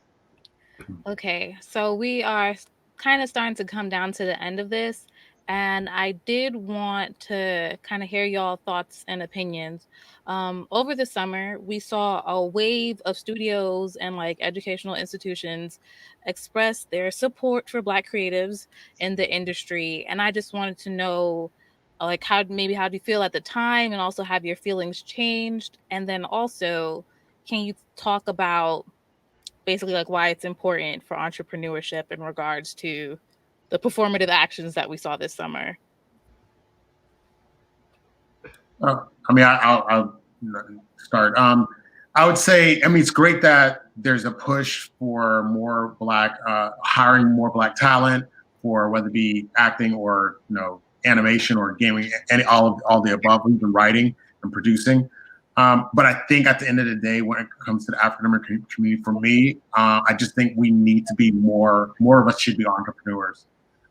Okay, so we are kind of starting to come down to the end of this, and I did want to kind of hear y'all thoughts and opinions. Over the summer, we saw a wave of studios and like educational institutions express their support for Black creatives in the industry, and I just wanted to know, like, how do you feel at the time, and also have your feelings changed, and then also, can you talk about basically like why it's important for entrepreneurship in regards to the performative actions that we saw this summer? I mean, I'll start. I would say, I mean, it's great that there's a push for more Black, hiring more Black talent for whether it be acting or, you know, animation or gaming, all the above, even writing and producing. But I think at the end of the day, when it comes to the African American community, for me, I just think we need to be more of us should be entrepreneurs.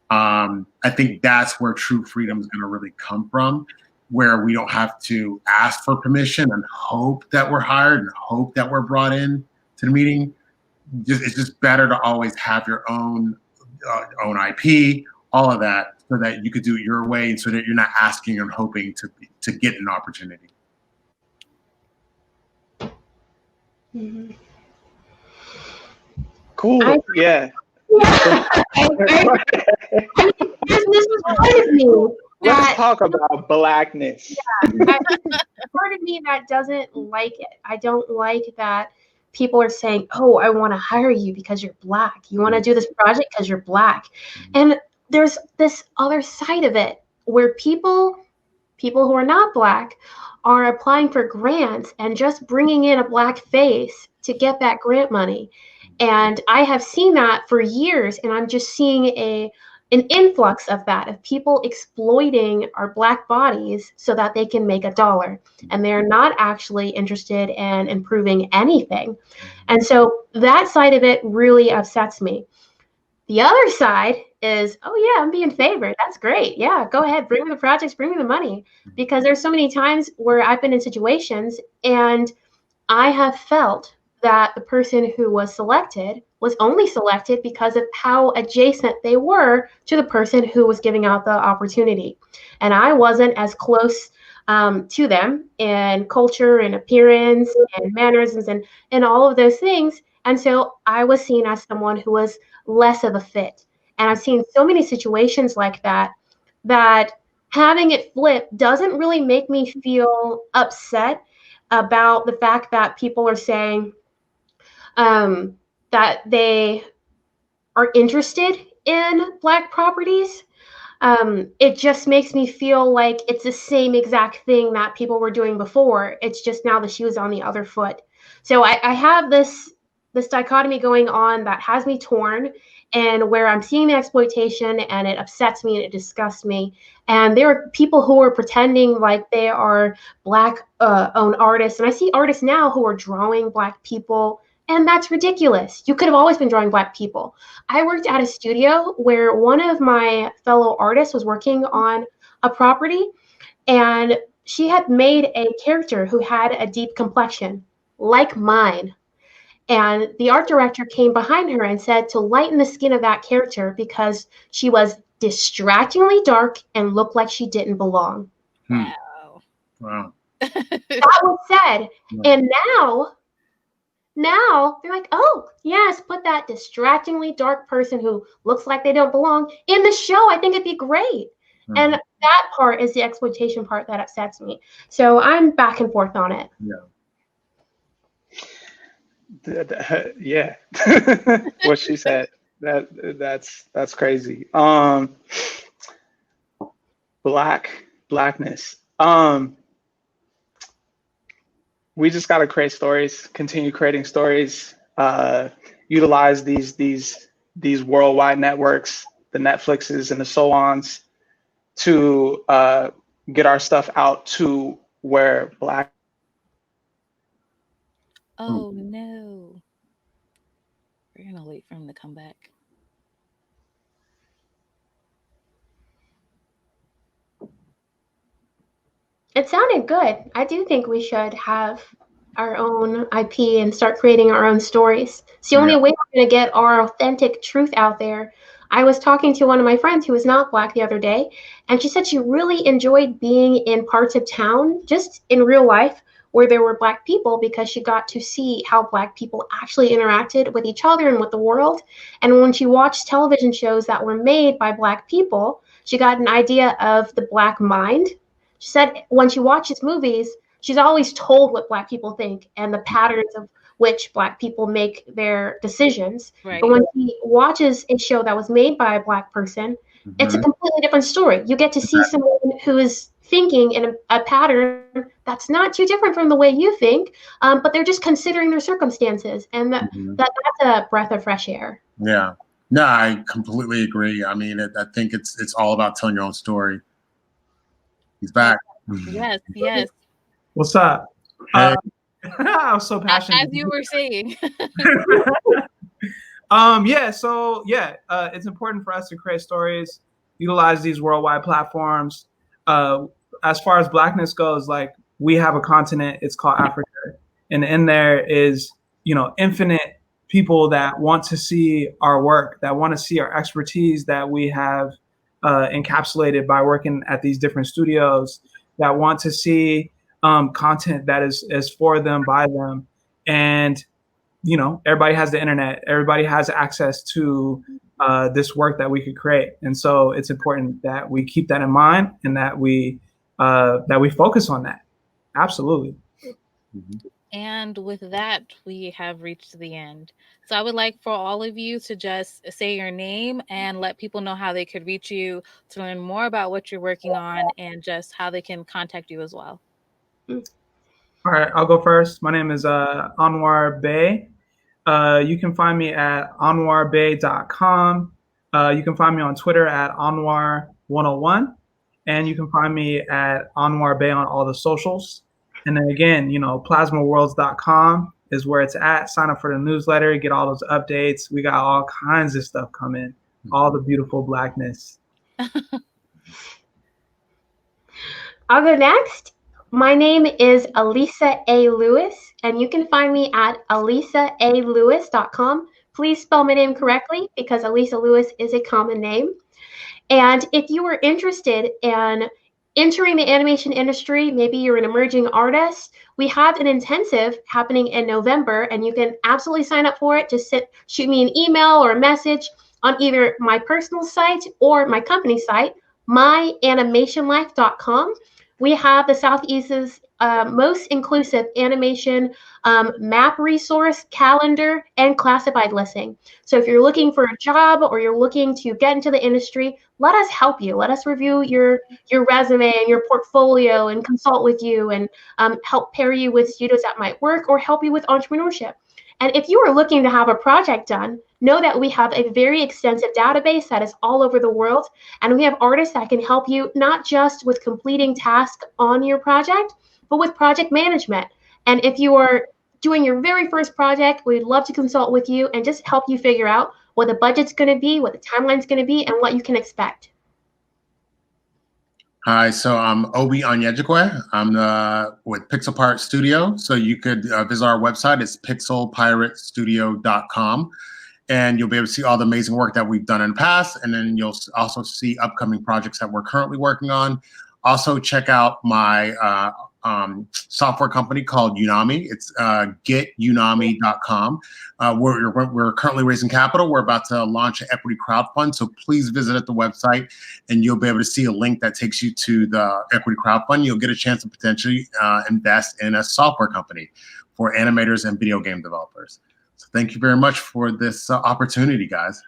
I think that's where true freedom is going to really come from, where we don't have to ask for permission and hope that we're hired and hope that we're brought in to the meeting. It's just better to always have your own IP, all of that, so that you could do it your way, and so that you're not asking and hoping to get an opportunity. Mhm. Cool. Yeah. I mean, this is part of me Let's talk about Blackness. part of me that doesn't like it. I don't like that people are saying, "Oh, I want to hire you because you're Black. You want to do this project because you're Black." And there's this other side of it where people who are not Black are applying for grants and just bringing in a Black face to get that grant money. And I have seen that for years, and I'm just seeing an influx of that, of people exploiting our Black bodies so that they can make a dollar. And they're not actually interested in improving anything. And so that side of it really upsets me. The other side is, oh yeah, I'm being favored. That's great. Yeah, go ahead, bring me the projects, bring me the money. Because there's so many times where I've been in situations and I have felt that the person who was selected was only selected because of how adjacent they were to the person who was giving out the opportunity. And I wasn't as close to them in culture and appearance and mannerisms and all of those things. And so I was seen as someone who was less of a fit. And I've seen so many situations like that, that having it flip doesn't really make me feel upset about the fact that people are saying that they are interested in Black properties. It just makes me feel like it's the same exact thing that people were doing before. It's just now the shoe is on the other foot. So I have this dichotomy going on that has me torn, and where I'm seeing the exploitation and it upsets me and it disgusts me. And there are people who are pretending like they are Black owned artists. And I see artists now who are drawing Black people, and that's ridiculous. You could have always been drawing Black people. I worked at a studio where one of my fellow artists was working on a property, and she had made a character who had a deep complexion like mine. And the art director came behind her and said to lighten the skin of that character because she was distractingly dark and looked like she didn't belong. Wow. That was said. And now they're like, oh, yes, put that distractingly dark person who looks like they don't belong in the show. I think it'd be great. And that part is the exploitation part that upsets me. So I'm back and forth on it. Yeah. What she said, that's crazy. Blackness. We just got to create stories, continue creating stories, utilize these worldwide networks, the Netflixes and the so ons, to get our stuff out to where Black. Oh no. We're gonna wait for him to come back. It sounded good. I do think we should have our own IP and start creating our own stories. It's the only way we're going to get our authentic truth out there. I was talking to one of my friends who was not Black the other day, and she said she really enjoyed being in parts of town, just in real life, where there were Black people because she got to see how Black people actually interacted with each other and with the world. And when she watched television shows that were made by Black people, she got an idea of the Black mind. She said when she watches movies, she's always told what Black people think and the patterns of which Black people make their decisions. Right. But when she watches a show that was made by a Black person, it's a completely different story. You get to see someone who is thinking in a pattern that's not too different from the way you think, but they're just considering their circumstances, and that's a breath of fresh air. Yeah. No, I completely agree. I mean, I think it's all about telling your own story. He's back. Yes, yes. What's up? Hey. I was so passionate. As you were saying. It's important for us to create stories, utilize these worldwide platforms. As far as Blackness goes, like, we have a continent, it's called Africa. And in there is, infinite people that want to see our work, that want to see our expertise that we have encapsulated by working at these different studios, that want to see content that is for them, by them. And everybody has the internet. Everybody has access to this work that we could create. And so it's important that we keep that in mind and that we focus on that. Absolutely. And with that, we have reached the end. So I would like for all of you to just say your name and let people know how they could reach you to learn more about what you're working on and just how they can contact you as well. All right, I'll go first. My name is Anwar Bey. You can find me at anwarbey.com. You can find me on Twitter at Anwar101. And you can find me at Anwar Bey on all the socials. And then again, plasmaworlds.com is where it's at. Sign up for the newsletter, get all those updates. We got all kinds of stuff coming, all the beautiful Blackness. I'll go next. My name is Alisa A. Lewis, and you can find me at alisaalewis.com. Please spell my name correctly because Alisa Lewis is a common name. And if you are interested in entering the animation industry, maybe you're an emerging artist, we have an intensive happening in November, and you can absolutely sign up for it. Just shoot me an email or a message on either my personal site or my company site, myanimationlife.com. We have the Southeast's most inclusive animation map resource, calendar, and classified listing. So if you're looking for a job or you're looking to get into the industry, let us help you. Let us review your resume and your portfolio and consult with you and help pair you with studios that might work or help you with entrepreneurship. And if you are looking to have a project done, know that we have a very extensive database that is all over the world, and we have artists that can help you not just with completing tasks on your project, but with project management. And if you are doing your very first project, we'd love to consult with you and just help you figure out what the budget's going to be, what the timeline's going to be, and what you can expect. Hi, so I'm Obi Onyejikwe. I'm with Pixel Pirate Studio. So you could visit our website. It's pixelpiratestudio.com. And you'll be able to see all the amazing work that we've done in the past. And then you'll also see upcoming projects that we're currently working on. Also, check out my software company called Unami. It's getunami.com. We're currently raising capital. We're about to launch an equity crowdfund. So please visit at the website and you'll be able to see a link that takes you to the equity crowdfund. You'll get a chance to potentially invest in a software company for animators and video game developers. So thank you very much for this opportunity, guys.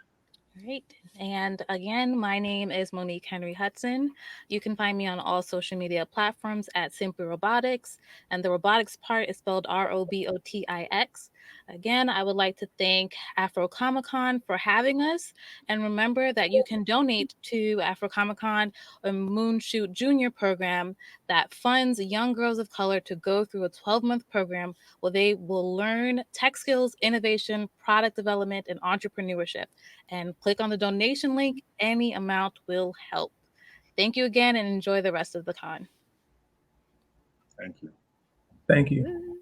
Great. And again, my name is Monique Henry Hudson. You can find me on all social media platforms at Simply Robotics. And the robotics part is spelled ROBOTIX. Again, I would like to thank Afro Comic-Con for having us. And remember that you can donate to Afro Comic-Con, a Moonshoot Junior program that funds young girls of color to go through a 12-month program where they will learn tech skills, innovation, product development, and entrepreneurship. And click on the donation link. Any amount will help. Thank you again and enjoy the rest of the con. Thank you. Thank you.